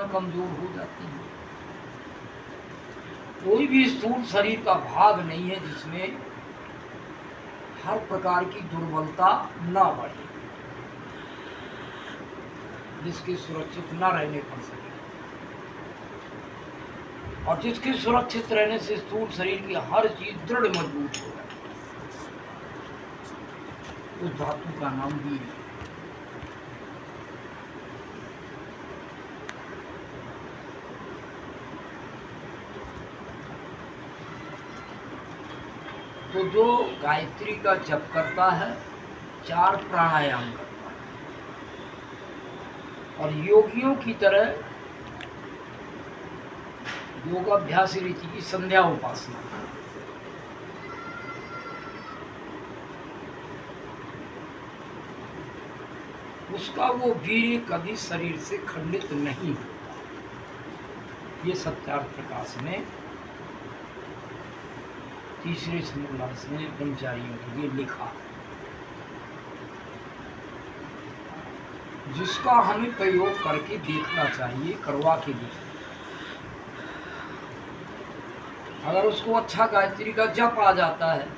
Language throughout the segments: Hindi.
में कमजोर हो जाती है। कोई भी स्थूल शरीर का भाग नहीं है जिसमें हर प्रकार की दुर्बलता न बढ़े, जिसके सुरक्षित न रहने पर सके, और जिसके सुरक्षित रहने से स्थूल शरीर की हर चीज दृढ़ मजबूत हो जाए। उस धातु का नाम वीर है। तो जो गायत्री का जप करता है 4 प्राणायाम करता है, और योगियों की तरह योगाभ्यास रीति की संध्या उपासना, उसका वो वीर्य कभी शरीर से खंडित नहीं होता। ये सत्यार्थ प्रकाश में तीसरे सन्यास में ब्रह्मचारियों के लिए लिखा, जिसका हमें प्रयोग करके देखना चाहिए, करवा के देखना। अगर उसको अच्छा गायत्री का जप आ जाता है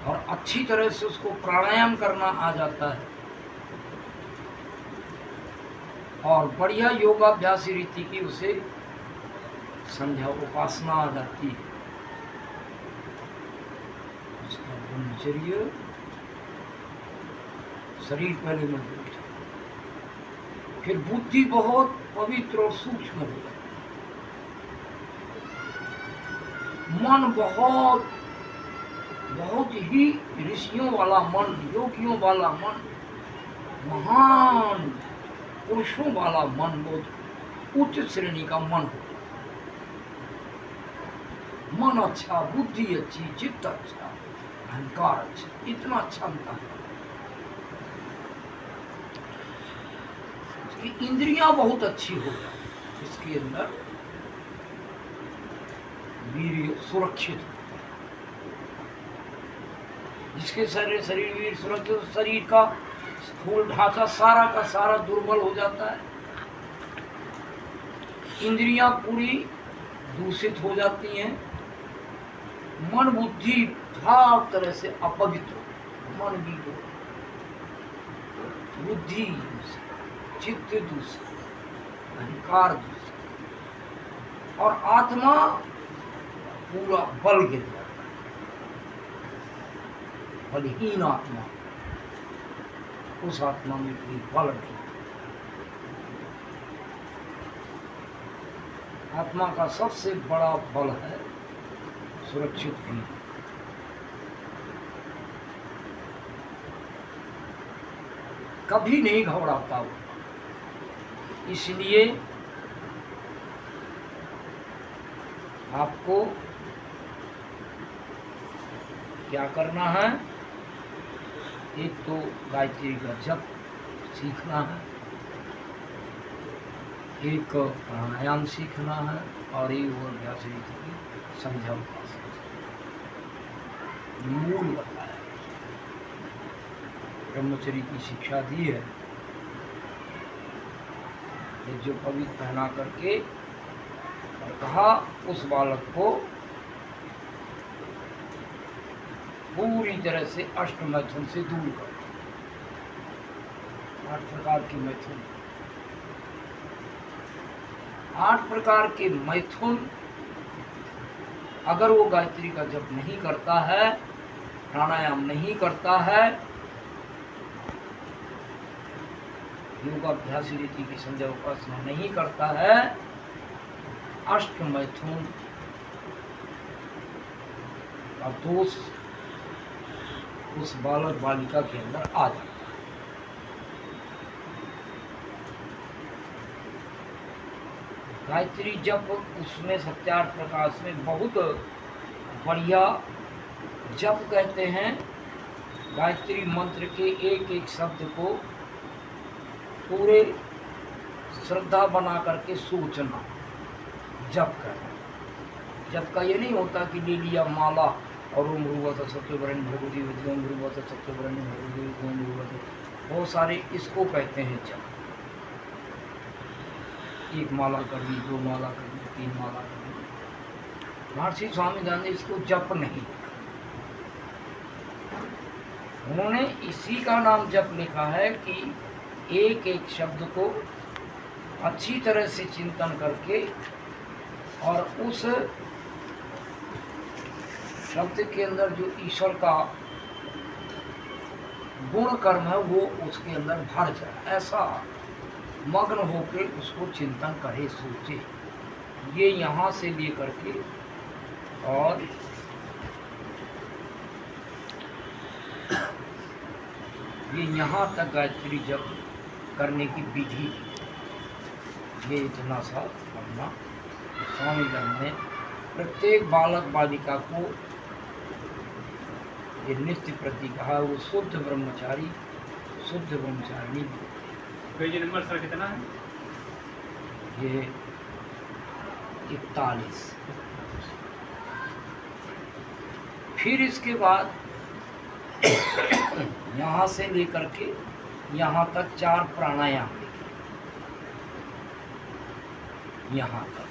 और अच्छी तरह से उसको प्राणायाम करना आ जाता है और बढ़िया योगाभ्यास रीति की उसे संध्या उपासना आ जाती है, उसका ब्रह्मचर्य शरीर पहले मजबूत है, फिर बुद्धि बहुत पवित्र और सूक्ष्म हो जाती है, मन बहुत बहुत ही ऋषियों वाला मन, योगियों वाला मन, महान पुरुषों वाला मन, बहुत उच्च श्रेणी का मन हो। मन अच्छा, बुद्धि अच्छी, चित्त अच्छा, अहंकार अच्छा, इतना अच्छा अंतर है। इसकी इंद्रियां बहुत अच्छी हो जाती, इसके अंदर वीर्य सुरक्षित हो। जिसके शरीर वीर सुरक्षित, शरीर का स्थूल ढांचा सारा का सारा दुर्बल हो जाता है, इंद्रियां पूरी दूषित हो जाती हैं, मन बुद्धि हर तरह से अपवित्र, मन भी हो, बुद्धि दूषित, चित्त दूषित, अहंकार दूषित, और आत्मा पूरा बल गिर जाता है, बलहीन आत्मा, उस आत्मा में कोई बल नहीं। आत्मा का सबसे बड़ा बल है सुरक्षित भी। कभी नहीं घबराता वो, इसलिए आपको क्या करना है, एक तो गायत्री का जप सीखना है, एक प्राणायाम सीखना है, और एक और अभ्यास रीति की संध्या उपासना मूल बताया। ब्रह्मचर्य की शिक्षा दी है, जो पवित्र पहना करके, और कहा उस बालक को पूरी तरह से अष्ट मैथुन से दूर कर, 8 प्रकार के मैथुन, 8 प्रकार के मैथुन अगर वो गायत्री का जप नहीं करता है, प्राणायाम नहीं करता है, योगाभ्यास रीति की संध्या उपासना नहीं करता है, अष्ट मैथुन का दोष उस बालक बालिका के अंदर आ जाता है। गायत्री जप उसमें सत्यार्थ प्रकाश में बहुत बढ़िया जप कहते हैं। गायत्री मंत्र के एक एक शब्द को पूरे श्रद्धा बना करके सोचना, जप करना। जप का ये नहीं होता कि ले लिया माला और ओम भूर्भुवः सत्यवरेण्यं भर्गो देवस्य ओम भूर्भुवः सत्यवरेण्यं भर्गो देवस्य ओम भूर्भुवः, बहुत सारे इसको कहते हैं जप। 1 माला कर ली, 2 माला कर ली, 3 माला कर ली। महर्षि स्वामीदास ने इसको जप नहीं लिखा, उन्होंने इसी का नाम जप लिखा है कि एक एक शब्द को अच्छी तरह से चिंतन करके और उस शब्द के अंदर जो ईश्वर का गुण कर्म है वो उसके अंदर भर जाए, ऐसा मग्न होकर उसको चिंतन करे, सोचे। ये यहाँ से लेकर के और ये यहाँ तक गायत्री जप करने की विधि, ये इतना सा करना। स्वामी जी ने प्रत्येक बालक बालिका को ये नित्य प्रति कहा, वो शुद्ध ब्रह्मचारी शुद्ध ब्रह्मचारिणी। पेज नंबर सर कितना है? ये 41। फिर इसके बाद यहाँ से लेकर के यहाँ तक 4 प्राणायाम लिखे, यहाँ तक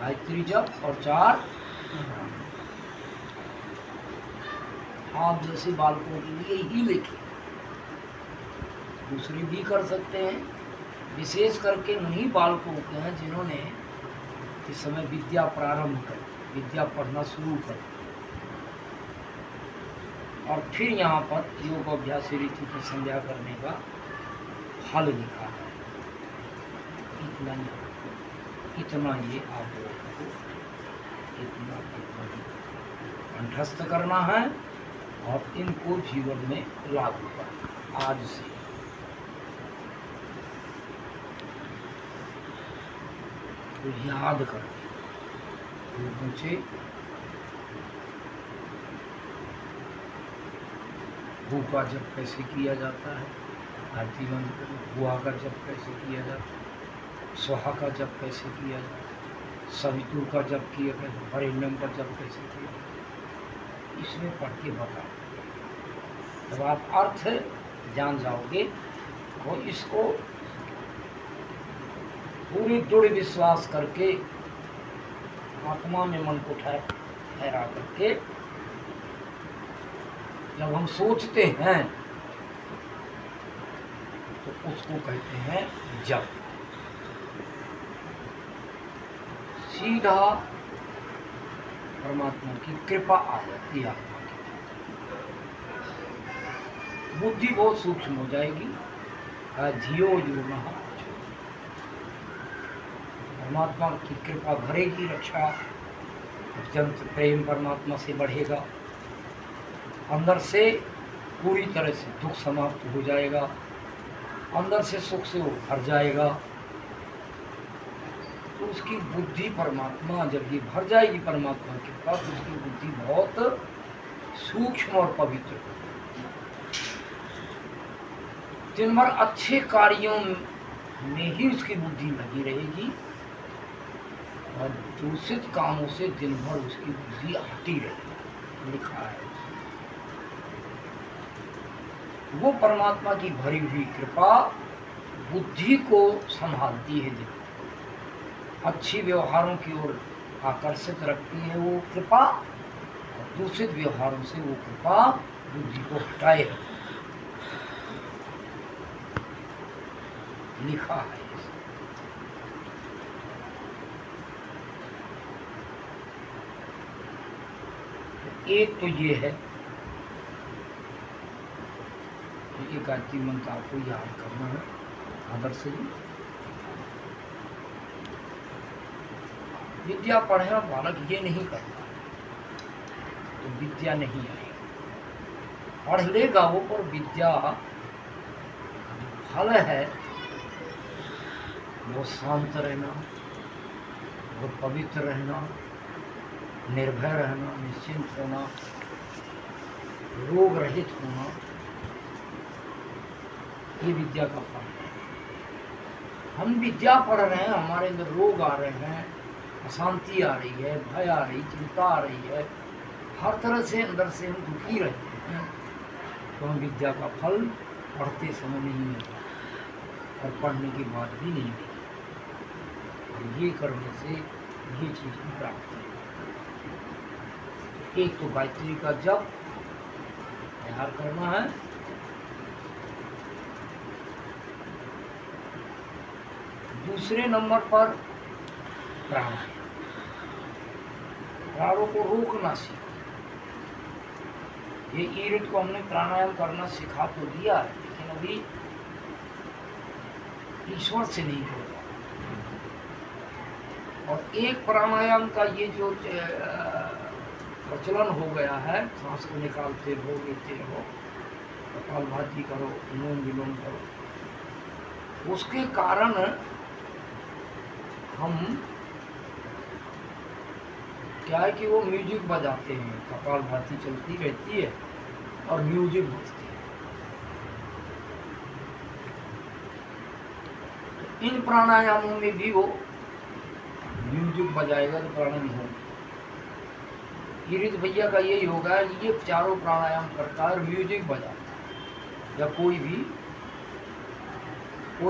गायत्री जप और 4 आप जैसे बालकों के लिए ही लिखे, दूसरे भी कर सकते हैं। विशेष करके उन्हीं बालकों के हैं जिन्होंने इस समय विद्या प्रारंभ कर, विद्या पढ़ना शुरू कर, और फिर यहाँ पर योग अभ्यास रीति की संध्या करने का फल लिखा है। इतना ये आप लोगों को इतना कंठस्थ करना है और इनको जीवन में लागू करना आज से। तो याद करके मुझे भू का जप कैसे किया जाता है, आरती बंद करें। भुआ का जप कैसे किया जाता है, स्वाहा का जप कैसे किया जाता है, सवितु का जप किया कैसे, हरिण्यम का जप कैसे किया, इसमें पढ़ के बता। जब आप अर्थ जान जाओगे तो इसको पूरी दृढ़ विश्वास करके आत्मा में मन को ठहरा करके जब हम सोचते हैं तो उसको कहते हैं जप। सीधा परमात्मा की कृपा आ जाती है, आत्मा की बुद्धि बहुत सूक्ष्म हो जाएगी। धियो यो नः, परमात्मा की कृपा भरेगी, रक्षा अत्यंत प्रेम परमात्मा से बढ़ेगा, अंदर से पूरी तरह से दुख समाप्त हो जाएगा, अंदर से सुख से वो भर जाएगा। तो उसकी बुद्धि परमात्मा जब ये भर जाएगी परमात्मा के पास, उसकी बुद्धि बहुत सूक्ष्म और पवित्र होगी। दिन भर अच्छे कार्यों में ही उसकी बुद्धि लगी रहेगी और दूषित कामों से दिन भर उसकी बुद्धि हटी रहेगी। लिखा है वो परमात्मा की भरी हुई कृपा बुद्धि को संभालती है, अच्छी व्यवहारों की ओर आकर्षित रखती है वो कृपा, और दूषित व्यवहारों से वो कृपा बुद्धि को हटाए रखती है। लिखा है एक तो ये है, ये गायत्री मंत्र आपको याद करना है आदर से। विद्या पढ़े और बालक ये नहीं करता तो विद्या नहीं आएगी। पढ़ लेगा वो, पर विद्या फल है वो शांत रहना, वो पवित्र रहना, निर्भय रहना, निश्चिंत होना, रोग रहित होना, ये विद्या का फल है। हम विद्या पढ़ रहे हैं, हमारे अंदर रोग आ रहे हैं, अशांति आ रही है, भय आ रही, चिंता आ रही है, हर तरह से अंदर से हम दुखी रहते हैं, तो हम विद्या का फल पढ़ते समय नहीं मिलता। और पढ़ने के बाद भी नहीं मिलेगी। और ये करने से ये चीज़ हम प्राप्त करेंगे। एक तो गायत्री का जप तैयार करना है, दूसरे नंबर पर प्राणायाम। प्राणों को रोकना सीखो। ये ईरिट को हमने प्राणायाम करना सिखा तो दिया है, लेकिन अभी ईश्वर से नहीं जुड़ रहा। और एक प्राणायाम का ये जो प्रचलन हो गया है, सांस को निकालते रहो, लेते रहो, कपालभाति करो, अनुलोम विलोम करो, उसके कारण हम क्या है कि वो म्यूजिक बजाते हैं, कपालभाति चलती रहती है और म्यूजिक बजती है। तो इन प्राणायामों में भी वो म्यूजिक बजाएगा तो प्राणायाम होगा। गिरीश भैया का यही होगा, ये चारों प्राणायाम करता है और म्यूजिक बजाता है, या कोई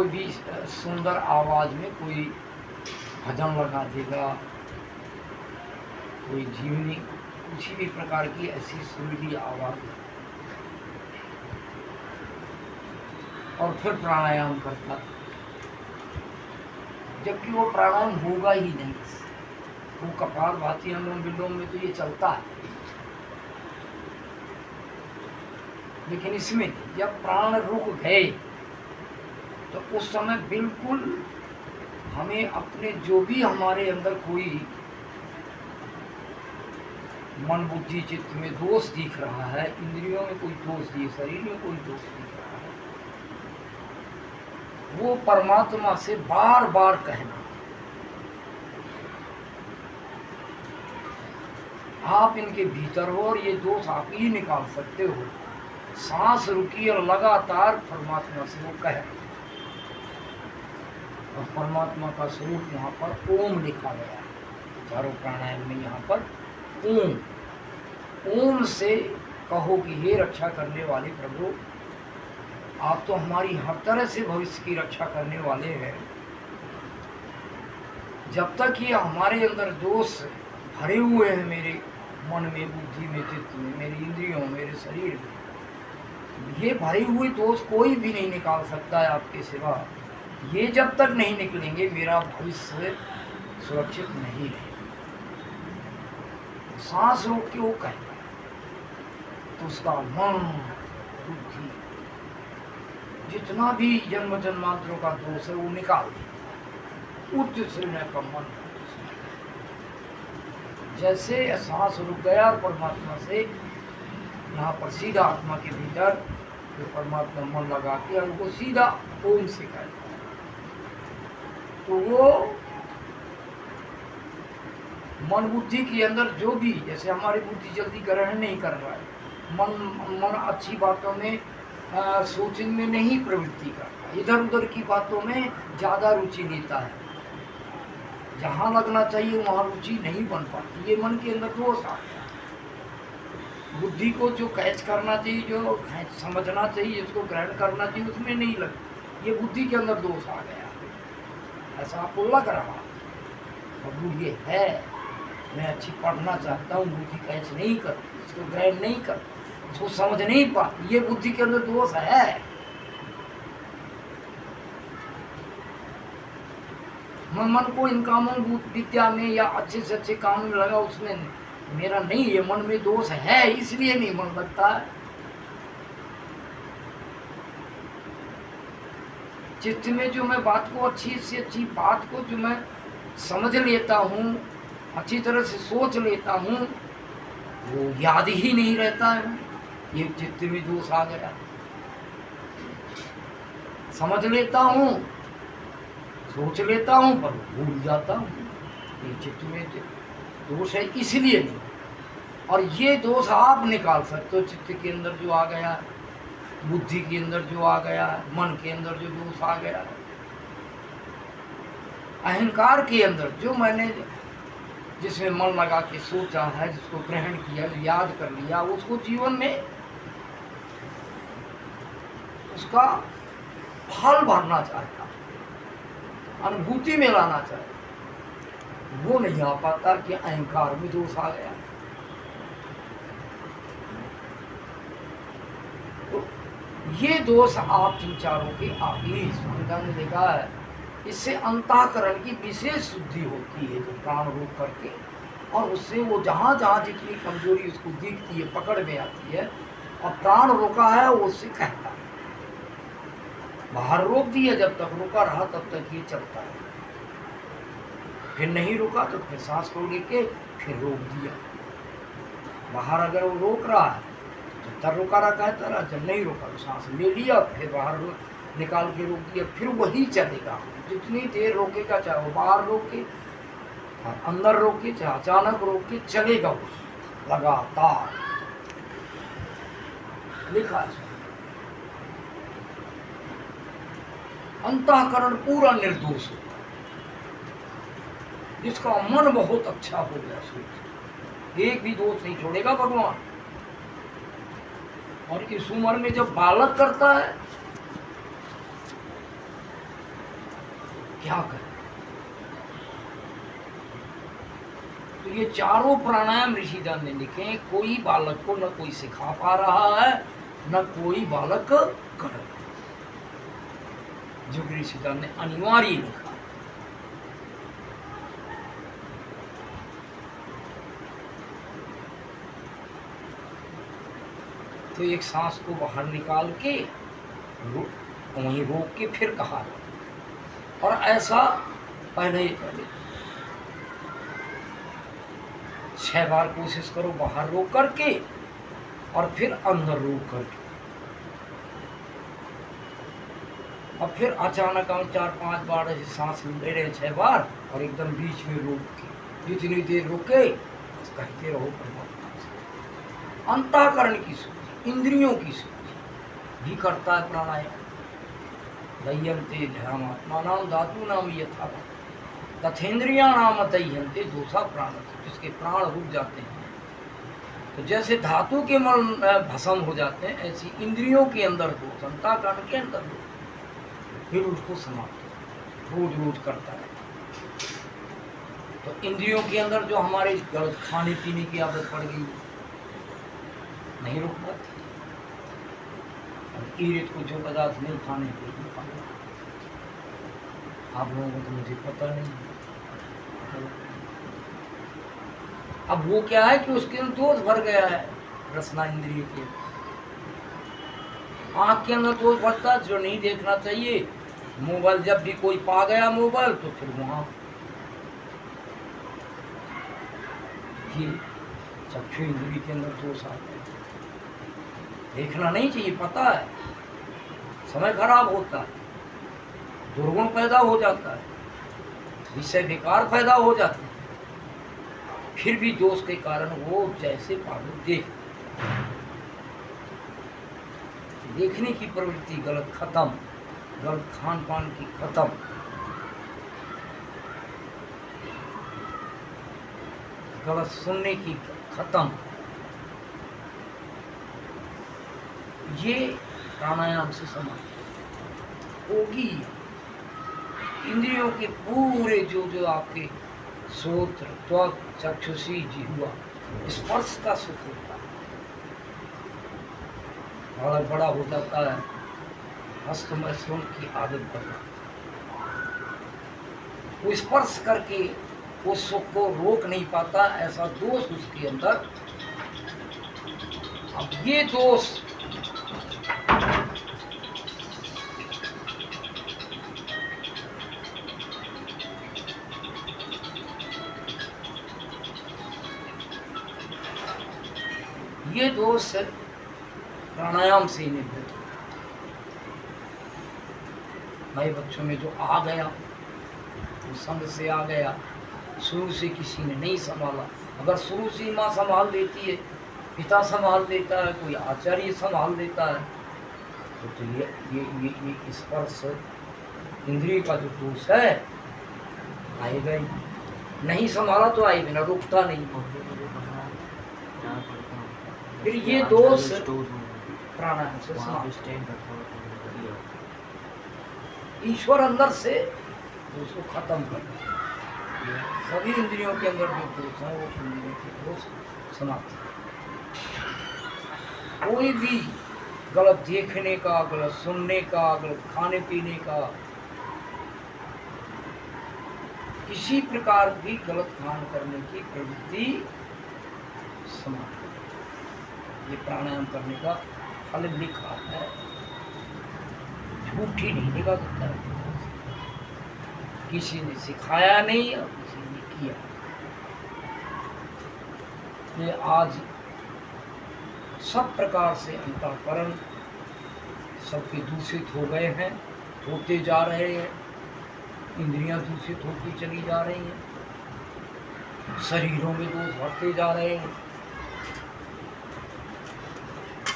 भी सुंदर आवाज में कोई भजन लगा देगा, कोई झिमनी, किसी भी प्रकार की ऐसी सुरीली आवाज, और फिर प्राणायाम करता, जबकि वो प्राणायाम होगा ही नहीं। वो कपालभाति अनुलोम विलोम में तो ये चलता है, लेकिन इसमें जब प्राण रुक गए तो उस समय बिल्कुल हमें अपने जो भी हमारे अंदर कोई मन बुद्धि चित्त में दोष दिख रहा है, इंद्रियों में कोई दोष दिख, शरीर में कोई दोष दिख रहा है, वो परमात्मा से बार बार कहना, आप इनके भीतर हो और ये दोष आप ही निकाल सकते हो। सांस रुकी और लगातार परमात्मा से वो कह, और परमात्मा का स्वरूप यहाँ पर ओम लिखा गया है चारों प्राणायाम में। यहाँ पर ओम, ओम से कहो कि हे रक्षा करने वाले प्रभु, आप तो हमारी हर तरह से भविष्य की रक्षा करने वाले हैं। जब तक ये हमारे अंदर दोष भरे हुए हैं, मेरे मन में, बुद्धि में, चित्त में, मेरी इंद्रियों में, मेरे शरीर में, ये भरे हुए दोष कोई भी नहीं निकाल सकता है आपके सिवा। ये जब तक नहीं निकलेंगे मेरा भविष्य सुरक्षित नहीं है। सांस रोक के वो कहता है तो उसका मन, बुद्धि, जितना भी जन्म जन्मांतरों का दोष है वो निकाल दे। उच्च श्रेणी का मन, जैसे सांस रुक गया और परमात्मा से यहाँ पर सीधा आत्मा के भीतर जो परमात्मा मन लगा के और वो सीधा ओम से कहता है, तो वो मन बुद्धि के अंदर जो भी, जैसे हमारी बुद्धि जल्दी ग्रहण नहीं कर रहा है, मन अच्छी बातों में सोचने में नहीं प्रवृत्ति करता, इधर उधर की बातों में ज़्यादा रुचि लेता है, जहाँ लगना चाहिए वहाँ रुचि नहीं बन पाती। ये मन के अंदर दोष आ गया। बुद्धि को जो कैच करना चाहिए, जो समझना चाहिए, जिसको ग्रहण करना चाहिए, उसमें नहीं लग, ये बुद्धि के अंदर दोष आ गया, ऐसा आपको लग रहा। अब ये है, मैं अच्छी पढ़ना चाहता हूँ, बुद्धि कैच नहीं करती, इसको ग्रहण नहीं करती, उसको समझ नहीं पाती, ये बुद्धि के अंदर दोष है। मन को इन कामों, विद्या में या अच्छे से अच्छे काम में लगा, उसमें मेरा नहीं, ये मन में दोष है, इसलिए नहीं मन लगता है। चित्त में जो मैं बात को, अच्छी से अच्छी बात को जो मैं समझ लेता हूँ, अच्छी तरह से सोच लेता हूँ, वो याद ही नहीं रहता है। ये चित्त में दोष आ गया। समझ लेता हूँ, सोच लेता हूँ, पर भूल जाता हूँ, ये चित्त में दोष है, इसलिए नहीं। और ये दोष आप निकाल सकते हो, चित्त के अंदर जो आ गया है, बुद्धि के अंदर जो आ गया है, मन के अंदर जो दोष आ गया है, अहंकार के अंदर जो मैंने जिसमें मन लगा के सोचा है, जिसको ग्रहण किया, याद कर लिया, उसको जीवन में उसका फल भरना चाहता, अनुभूति में लाना चाहता, वो नहीं आ पाता कि अहंकार में दोष आ गया। तो ये दोष आप विचारों के आगे संज्ञा ने देखा है। इससे अंतःकरण की विशेष शुद्धि होती है, जो प्राण रोक करके, और उससे वो जहाँ जहाँ जितनी कमजोरी उसको दिखती है, पकड़ में आती है, और प्राण रोका है वो उससे कहता है। बाहर रोक दिया, जब तक रोका रहा तब तक ये चलता है, फिर नहीं रुका तो फिर सांस को लेके फिर रोक दिया। बाहर अगर वो रोक रहा है तो तब रोका रहा कहता रहा, जब नहीं रोका तो सांस ले लिया, फिर बाहर निकाल के रोक दिया, फिर वही चलेगा। जितनी देर रोकेगा, चाहे वो बाहर रोके, अंदर रोके, चाहे अचानक रोके, चलेगा वो लगातार। लिखा है अंतःकरण पूरा निर्दोष होता है, जिसका मन बहुत अच्छा हो गया, सोच एक भी दोष नहीं छोड़ेगा भगवान। और इस उम्र में जब बालक करता है, क्या करे? तो ये चारों प्राणायाम ऋषिदान ने लिखे, कोई बालक को न कोई सिखा पा रहा है, न कोई बालक कर रहा है, जो ऋषिदान ने अनिवार्य लिखा। तो एक सांस को बाहर निकाल के वहीं रोक के फिर कहा, और ऐसा पहले 6 बार कोशिश करो, बाहर रोक करके और फिर अंदर रोक करके, और फिर अचानक हम 4-5 बार ऐसे सांस ले रहे 6 बार, और एकदम बीच में रोक के जितनी देर रोके बस कहते रहो परमात्मा से। अंतःकरण की शुद्धि, इंद्रियों की शुद्धि भी करता है प्राणायाम। दह्यन्ते ध्यानात्मानां धातूनां यथा तथेन्द्रियाणाम दह्यन्ते दोषा प्राण, जिसके प्राण रुक जाते हैं, तो जैसे धातु के मल भस्म हो जाते हैं, ऐसी इंद्रियों के अंदर दोष, अंतःकरण के अंदर दोष, फिर उसको समाप्त रोज रोज करता है। तो इंद्रियों के अंदर जो हमारे गलत खाने पीने की आदत पड़ गई, नहीं रुक पाती। ईरित को जो पदार्थ नहीं खाने के लिए खाने, आप लोगों को तो मुझे पता नहीं। अब वो क्या है कि उसके अंदर दोष भर गया है, रसना इंद्रिय के। आँख के अंदर दोष भरता है, जो नहीं देखना चाहिए। मोबाइल जब भी कोई पा गया मोबाइल, तो फिर वहाँ ये चक्षु इंद्रिय के अंदर दोष आता है। देखना नहीं चाहिए, पता है, समय खराब होता है, दुर्गुण पैदा हो जाता है, विषय विकार पैदा हो जाते हैं, फिर भी दोष के कारण वो जैसे पागल देखने की प्रवृत्ति गलत खत्म, गलत खान पान की खत्म, गलत सुनने की खत्म। ये प्राणायाम से समाप्त होगी। इंद्रियों के पूरे जो जो आपके श्रोत्र, त्वक, चक्षुषी, जिह्वा, स्पर्श का सुख होता है, बड़ा बड़ा हो जाता है, हस्त मैथुन की आदत बनना, वो स्पर्श करके उस सुख को रोक नहीं पाता, ऐसा दोष उसके अंदर। अब ये दोष प्राणायाम से ही निर्मित होता है। नए बच्चों में जो आ गया, तो संग से आ गया, शुरू से किसी ने नहीं संभाला। अगर शुरू से माँ संभाल देती है, पिता संभाल देता है, कोई आचार्य संभाल देता है, तो ये स्पर्श इंद्रिय का जो दोष है आएगा ही। नहीं संभाला तो आए बिना रुकता नहीं। फिर ये दोष प्राणायाम से समाप्त। ईश्वर अंदर से तो उसको खत्म कर दिया। सभी इंद्रियों के अंदर जो दोष है वो इंद्रियों के दोष समाप्त है। कोई भी गलत देखने का, गलत सुनने का, गलत खाने पीने का, किसी प्रकार भी गलत काम करने की प्रवृत्ति समाप्त हो। ये प्राणायाम करने का फल लिखा है, झूठी नहीं लिखा करता है। किसी ने सिखाया नहीं और किसी ने किया। ये आज सब प्रकार से अंतःकरण सबके दूषित हो गए हैं, होते जा रहे हैं। इंद्रियां दूषित होती चली जा रही हैं, शरीरों में दोष बढ़ते जा रहे हैं।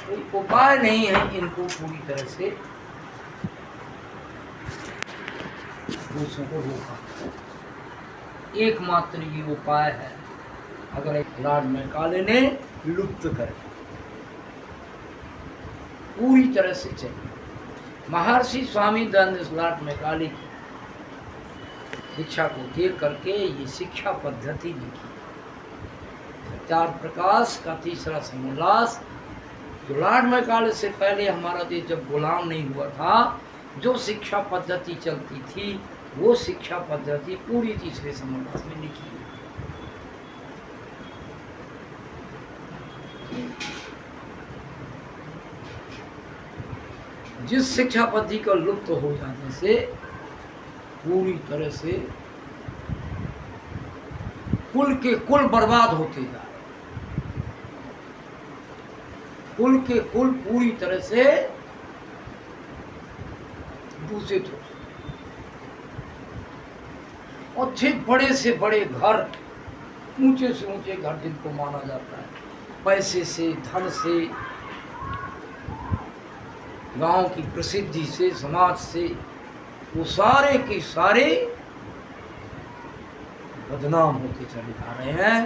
कोई उपाय नहीं है इनको पूरी तरह से दोषों को रोका। एकमात्र ये उपाय है, अगर एक लॉर्ड मैकाले ने लुप्त कर पूरी तरह से चली। महर्षि स्वामी दयानंद लॉर्ड मैकाले की शिक्षा को देख करके ये शिक्षा पद्धति लिखी। सत्यार्थ प्रकाश का तीसरा समोल्लास, जो लॉर्ड मैकाले से पहले हमारा देश जब गुलाम नहीं हुआ था, जो शिक्षा पद्धति चलती थी, वो शिक्षा पद्धति पूरी तीसरे समोल्लास में लिखी है। जिस शिक्षा पद्धति का लुप्त हो जाने से पूरी तरह से कुल के कुल बर्बाद होते जा रहे, कुल के कुल पूरी तरह से दूषित हो। और ठीक बड़े से बड़े घर, ऊंचे से ऊंचे घर जिनको माना जाता है, पैसे से, धन से, गांव की प्रसिद्धि से, समाज से, वो सारे के सारे बदनाम होते चले जा रहे हैं।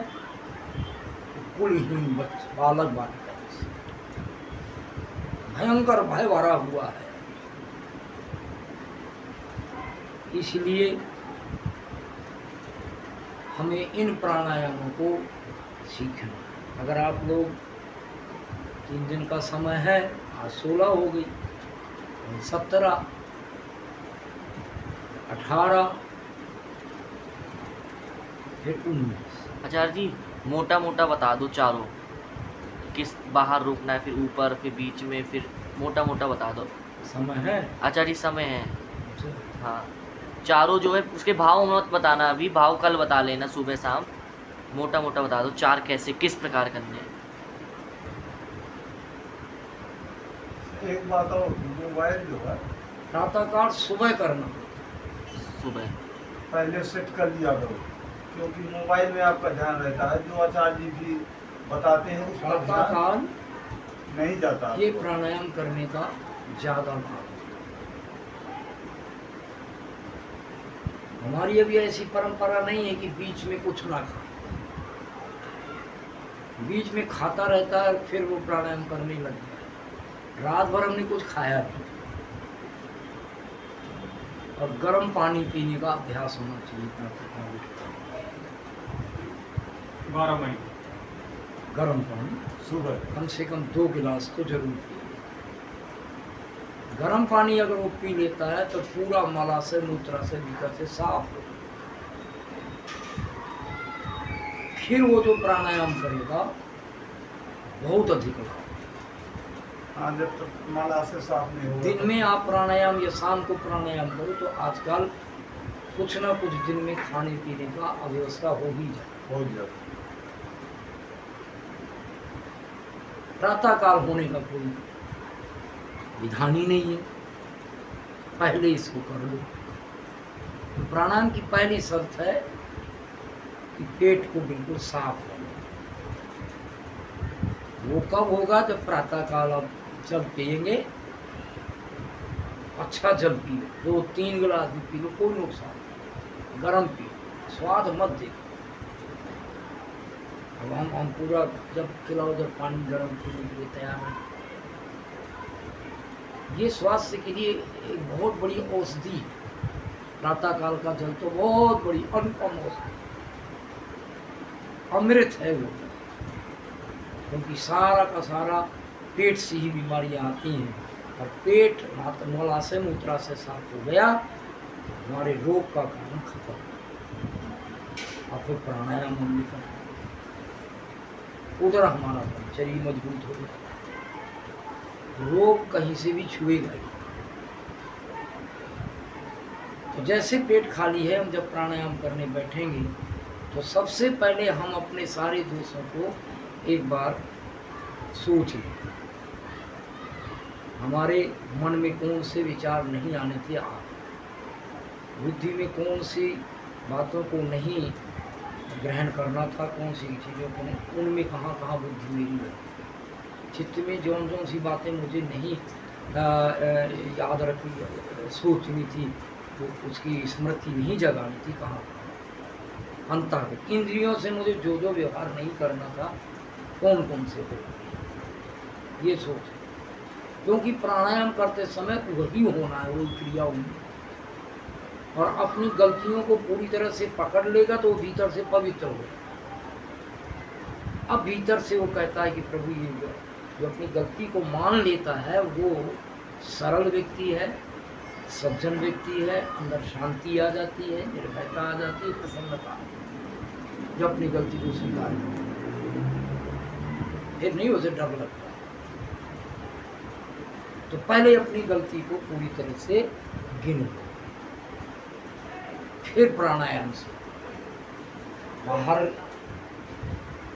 कुलहीन बालक बालिका से भयंकर भय भरा हुआ है। इसलिए हमें इन प्राणायामों को सीखना। अगर आप लोग 3 दिन का समय है, आज 16 हो गई, 17, 18, फिर 19। आचार्य जी मोटा मोटा बता दो चारों, किस बाहर रोकना है, फिर ऊपर, फिर बीच में, फिर मोटा मोटा बता दो। समय है आचार्य जी समय है। हाँ चारों जो है उसके भाव मत बताना, अभी भाव कल बता लेना सुबह शाम। मोटा मोटा बता दो 4 कैसे, किस प्रकार करने हैं। एक बात और, मोबाइल जो है प्रातःकाल सुबह करना, सुबह पहले सेट कर लिया करो, क्योंकि मोबाइल में आपका ध्यान रहता है। जो आचार्य जी भी बताते हैं उस पर ध्यान प्रातःकाल नहीं जाता। ये प्राणायाम करने का ज्यादा भाव। हमारी अभी ऐसी परंपरा नहीं है कि बीच में कुछ ना खाए, बीच में खाता रहता है फिर वो प्राणायाम करने लग गया। रात भर हमने कुछ खाया नहीं। और गर्म पानी पीने का अभ्यास होना चाहिए। 12 महीने गर्म पानी सुबह कम से कम 2 गिलास तो जरूर पिए। गर्म पानी अगर वो पी लेता है तो पूरा मलाशय, मूत्राशय भीतर से साफ हो। फिर वो जो प्राणायाम करेगा बहुत अधिक लाभ। हाँ, जब तक माला से साफ नहीं होगा। दिन में आप प्राणायाम या शाम को प्राणायाम करो तो आजकल कुछ ना कुछ दिन में खाने पीने का अव्यवस्था हो ही जाए। हो जाता। प्रातःकाल होने का कोई विधान ही नहीं है, पहले इसको कर लो। तो प्राणायाम की पहली शर्त है कि पेट को बिल्कुल साफ रखो। वो कब होगा? जब प्रातःकाल आप जल पिएंगे, अच्छा जल पिए, 2-3 गिलास भी पी लो, कोई नुकसान नहीं। गर्म पिए, स्वाद मत देखो। अब हम पूरा जब खिलाओ, जब पानी गर्म पीने के लिए तैयार है, ये स्वास्थ्य के लिए एक बहुत बड़ी औषधि। प्रातःकाल का जल तो बहुत बड़ी अनुपम औषधि, अमृत है वो, क्योंकि सारा का सारा पेट से ही बीमारियां आती हैं, और पेट मलाशय मूत्राशय साफ हो गया, हमारे रोग का कारण खत्म। और फिर प्राणायाम हमने करना, उधर हमारा शरीर मजबूत हो गया, रोग कहीं से भी छुएगा ही। तो जैसे पेट खाली है, हम जब प्राणायाम करने बैठेंगे तो सबसे पहले हम अपने सारे दोषों को एक बार सोच लें। हमारे मन में कौन से विचार नहीं आने थे, आ बुद्धि में कौन सी बातों को नहीं ग्रहण करना था, कौन सी चीज़ों को नहीं, उनमें कहाँ कहाँ बुद्धि मेरी लगी। चित्त में जौन जौन सी बातें मुझे नहीं याद रखी, सोचनी थी, तो उसकी स्मृति नहीं जगानी थी, कहाँ अंतः इंद्रियों से मुझे जो जो व्यवहार नहीं करना था, कौन कौन से हो, ये सोच। क्योंकि प्राणायाम करते समय वही होना है, वही क्रिया होनी, और अपनी गलतियों को पूरी तरह से पकड़ लेगा तो वो भीतर से पवित्र होगा। अब भीतर से वो कहता है कि प्रभु, ये जो अपनी गलती को मान लेता है वो सरल व्यक्ति है, सज्जन व्यक्ति है, अंदर शांति आ जाती है, निर्भयता आ जाती है, प्रसन्नता आ जाती है, जो अपनी गलती को स्वीकार करता है। फिर नहीं उसे डर लगता। तो पहले अपनी गलती को पूरी तरह से गिन लो, फिर प्राणायाम से बाहर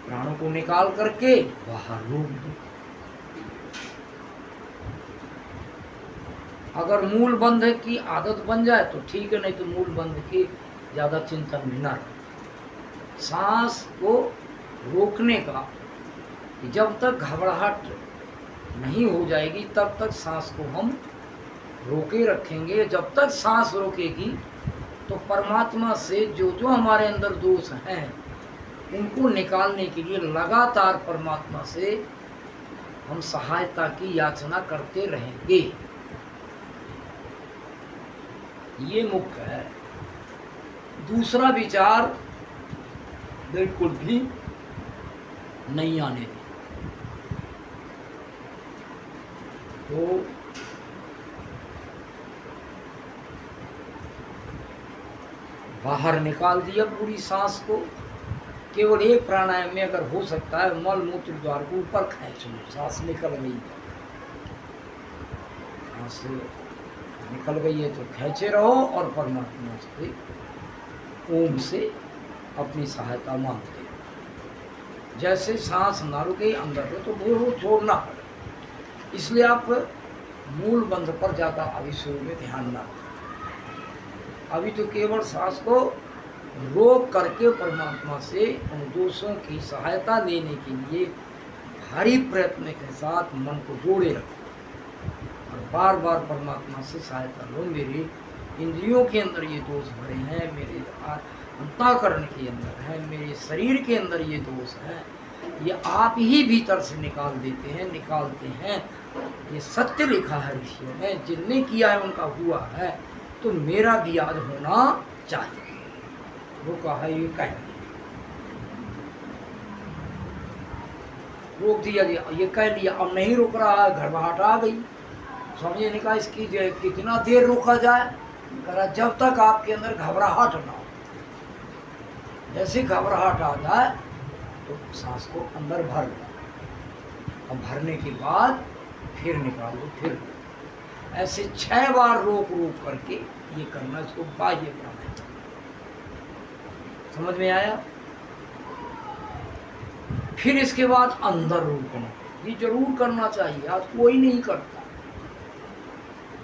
प्राणों को निकाल करके बाहर रोक दो। अगर मूल बंध की आदत बन जाए तो ठीक है, नहीं तो मूल बंध की ज़्यादा चिंतन भी ना रहे। सांस को रोकने का, जब तक घबराहट नहीं हो जाएगी तब तक सांस को हम रोके रखेंगे। जब तक सांस रोकेगी तो परमात्मा से जो जो हमारे अंदर दोष हैं उनको निकालने के लिए लगातार परमात्मा से हम सहायता की याचना करते रहेंगे। ये मुख्य है। दूसरा विचार बिल्कुल भी नहीं आने दें। तो बाहर निकाल दिया पूरी सांस को। केवल एक प्राणायाम में अगर हो सकता है मल मूत्र द्वार को ऊपर खींच लो, सांस निकल गई है, सांस निकल गई है तो खींचे रहो और परमात्मा से ओम से अपनी सहायता मांगते हो। जैसे सांस ना रुके अंदर हो तो वो छोड़ना पड़े, इसलिए आप मूल बंध पर ज़्यादा अभी शुरू में ध्यान ना दें। अभी तो केवल सांस को रोक करके परमात्मा से उन दोषों की सहायता लेने के लिए भारी प्रयत्न के साथ मन को जोड़े रखो और बार बार परमात्मा से सहायता लो। मेरे इंद्रियों के अंदर ये दोष भरे हैं, मेरे अंतःकरण के अंदर है, मेरे शरीर के अंदर ये दोष है, ये आप ही भीतर से निकाल देते हैं, निकालते हैं। ये सत्य लिखा है ऋषियों ने, जिनने किया है उनका हुआ है, तो मेरा भी आज होना चाहिए। वो कहा ये कह रोक दिया गया, ये कह लिया, अब नहीं रोक रहा है, घबराहट आ गई। समझे नहीं, कहा इसकी कितना देर रोका जाए, कहा जब तक आपके अंदर घबराहट ना हो। जैसे घबराहट आ जाए तो सांस को अंदर भर लो, अब भरने के बाद फिर निकालो, फिर ऐसे 6 बार रोक रोक करके ये करना, इसको बाह्य प्राणायाम। समझ में आया? फिर इसके बाद अंदर रोकना, ये जरूर करना चाहिए, आज कोई नहीं करता।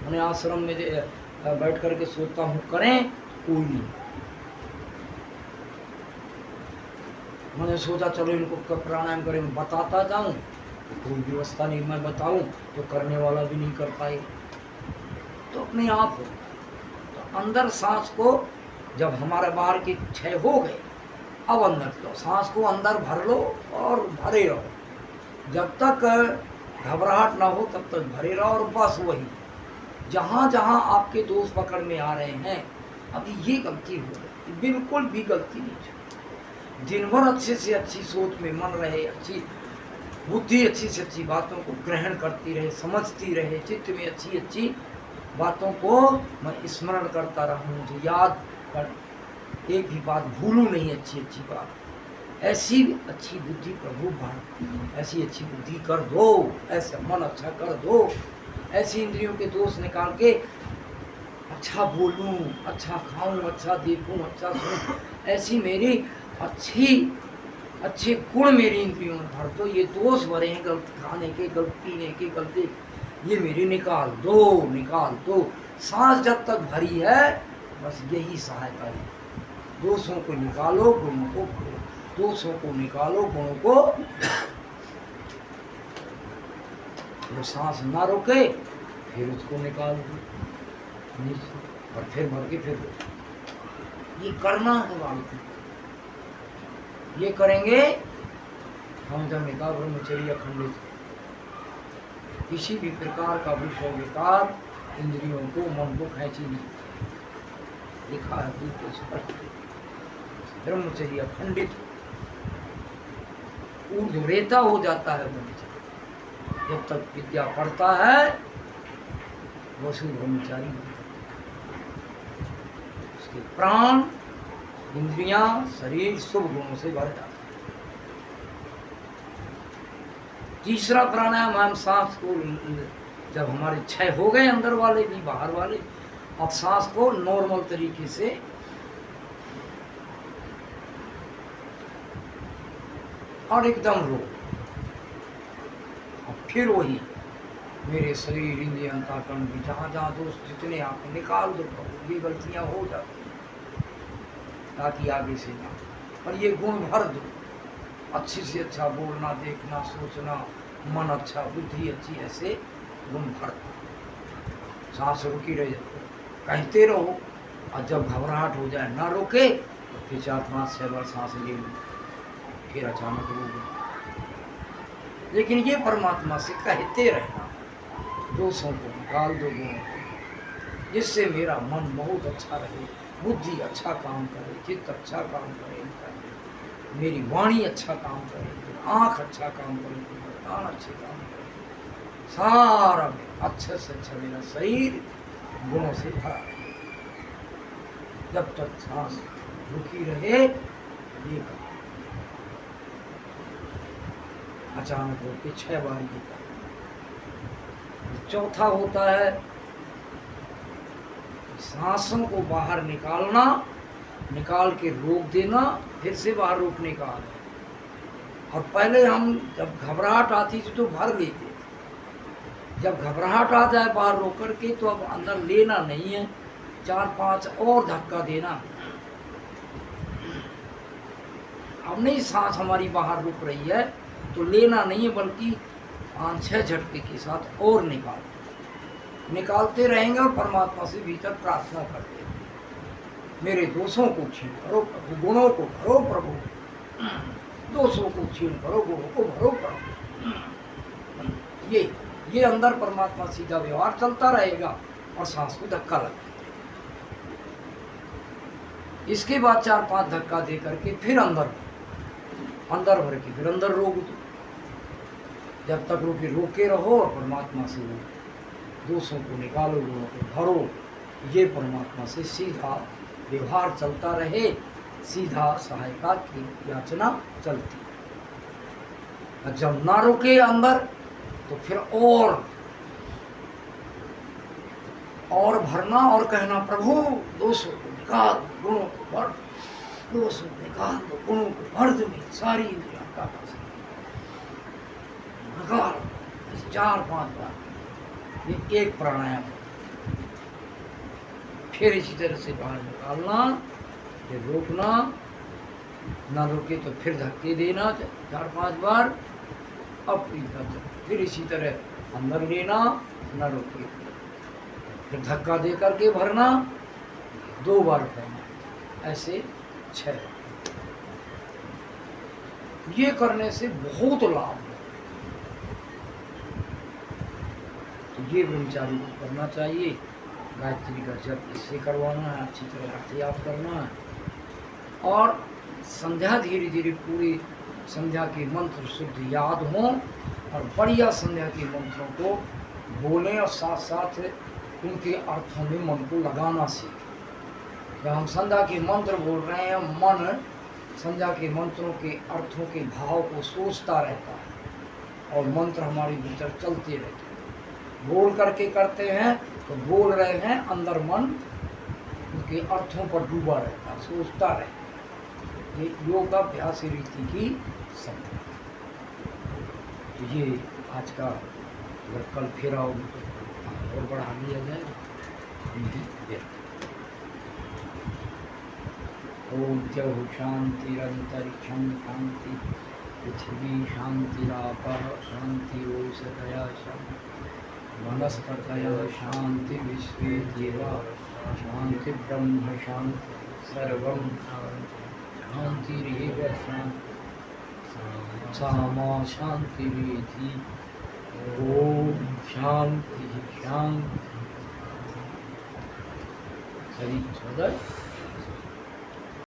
मैंने आश्रम में बैठ करके सोचता हूँ, करें कोई नहीं। मैंने सोचा चलो इनको प्राणायाम करें, बताता जाऊं तो कोई व्यवस्था नहीं, मैं बताऊं तो करने वाला भी नहीं कर पाए, तो अपने आप हो। तो अंदर सांस को जब हमारे बाहर के 6 हो गए, अब अंदर तो सांस को अंदर भर लो और भरे रहो। जब तक घबराहट ना हो तब तक भरे रहो, और बस वही जहाँ जहाँ आपके दोस्त पकड़ में आ रहे हैं, अभी ये गलती हो रही, बिल्कुल भी गलती नहीं चाहिए। दिन भर अच्छे से अच्छी सोच में मन रहे, अच्छी बुद्धि अच्छी से अच्छी बातों को ग्रहण करती रहे, समझती रहे, चित्त में अच्छी अच्छी बातों को मैं स्मरण करता रहूँ, मुझे याद कर, एक भी बात भूलूँ नहीं, अच्छी अच्छी बात। ऐसी अच्छी बुद्धि प्रभु भार, ऐसी अच्छी बुद्धि कर दो, ऐसा मन अच्छा कर दो, ऐसी इंद्रियों के दोष निकाल के अच्छा बोलूं, अच्छा खाऊं, अच्छा देखूं, अच्छा सुनूं, ऐसी मेरी अच्छे गुण मेरी इंद्रियों में भर दो। ये दोष भरे हैं गलत खाने के, गलत पीने के, गलती, ये मेरी निकाल दो। सांस जब तक भरी है बस यही सहायता है। दोषों को निकालो, गुणों को भरो, दोषों को निकालो, गुणों को। जो सांस ना रोके फिर उसको निकाल दो और फिर भर के फिर ये करना है वाली, ये करेंगे हम जब निकाल ब्रह्मचर्य अखंडित, किसी भी प्रकार का विषय विकार इंद्रियों को, मन को खेची नहीं, लिखा है बिल्कुल स्पष्ट, ब्रह्मचर्य अखंडित ऊर्ध्वरेता हो जाता है ब्रह्मचर्य। जब तक विद्या पढ़ता है वसु ब्रह्मचारी, उसके प्राण, इंद्रियां, शरीर शुभ गुणों से भर जाता है। तीसरा प्राणायाम, हम सांस को, जब हमारे 6 हो गए, अंदर वाले भी बाहर वाले, अब सांस को नॉर्मल तरीके से और एकदम रो, और फिर वही मेरे शरीर, इंद्रिय, अंतःकरण भी जहाँ जहाँ दोष जितने आप निकाल दो, ये गलतियाँ हो जाती हैं ताकि आगे से ना, और ये गुण भर दो, अच्छे से अच्छा बोलना, देखना, सोचना, मन अच्छा, बुद्धि अच्छी, ऐसे गुण भर दो। सांस रुकी रह जाए, कहते रहो, और जब घबराहट हो जाए ना रोके तो फिर 4-5-6 बार सांस ले लो, फिर अचानक रोक। लेकिन ये परमात्मा से कहते रहना, दोषों को निकाल दो, गुणों को, जिससे मेरा मन बहुत अच्छा रहे, बुद्धि अच्छा काम करे, चित्त अच्छा काम करे, मेरी वाणी अच्छा काम करे, आँख अच्छा काम करे, कान अच्छे काम करे, सारा अच्छा से अच्छा मेरा शरीर गुणों से भरा रहे। जब तक सांस रुकी रहे ये कर, अचानक होकर 6 बार ये कर। चौथा होता है सांसों को बाहर निकालना, निकाल के रोक देना, फिर से बाहर रोकने का है। और पहले हम जब घबराहट आती थी तो भर लेते थे, जब घबराहट आ जाए बाहर रोक करके तो अब अंदर लेना नहीं है, 4-5 और धक्का देना। अब नहीं सांस हमारी बाहर रुक रही है तो लेना नहीं है, बल्कि 5-6 झटके के साथ और निकालते रहेंगे और परमात्मा से भीतर प्रार्थना करते रहेंगे, मेरे दोषों को छीन करो प्रभु, गुणों को भरो प्रभु, दोषों को छीन करो, गुणों को भरो प्रभु। ये अंदर परमात्मा सीधा व्यवहार चलता रहेगा और सांस को धक्का लगेगा। इसके बाद 4-5 धक्का दे करके फिर अंदर भर के फिर अंदर रोक दो, जब तक रोके रहो और परमात्मा से दोषों को निकालो, गुणों को भरो। ये परमात्मा से सीधा व्यवहार चलता रहे, सीधा सहायता की याचना चलती। और जब ना रोके अंदर तो फिर और भरना और कहना, प्रभु दोषों को निकाल, गुणों को भर, दोषों को निकाल दो, गुणों को भर दो, मेरी सारी इंद्रियां का निकाल। 4-5 बार ये एक प्राणायाम। फिर इसी तरह से बाहर निकालना, फिर रोकना, ना रोके तो फिर धक्के देना 4-5 बार, अब फिर इसी तरह अंदर लेना, ना रोके फिर धक्का दे करके भरना, 2 बार करना, ऐसे 6 बार। ये करने से बहुत लाभ है। ये ब्रह्मचारी को करना चाहिए। गायत्री का जप इससे करवाना है, अच्छी तरह अर्थ याद करना है और संध्या धीरे धीरे पूरी संध्या के मंत्र शुद्ध याद हों और बढ़िया संध्या के मंत्रों को बोलें और साथ साथ उनके अर्थों में मन को लगाना सीखें। जब हम संध्या के मंत्र बोल रहे हैं, मन संध्या के मंत्रों के अर्थों के भाव को सोचता रहता है और मंत्र हमारे भीतर चलते रहते हैं। बोल करके करते हैं तो बोल रहे हैं, अंदर मन उनके अर्थों पर डूबा रहता है, सोचता रहता है। ये योगाभ्यास रीति की संध्या। तो ये आज का अगर कल फिर आओगे तो और बढ़ा लिया जाएगा। ओम जय शांतिरंतरिक्षं शांति, पृथ्वी शांतिरापः शांति, ओषधयः शांति, वनस्पतयः शांति, विश्वे देवा शांति, ब्रह्म शांति, सर्वं शांतिरेव शांति, सामा शांतिरेधि। ओम शांति शांति। सभी सदस्य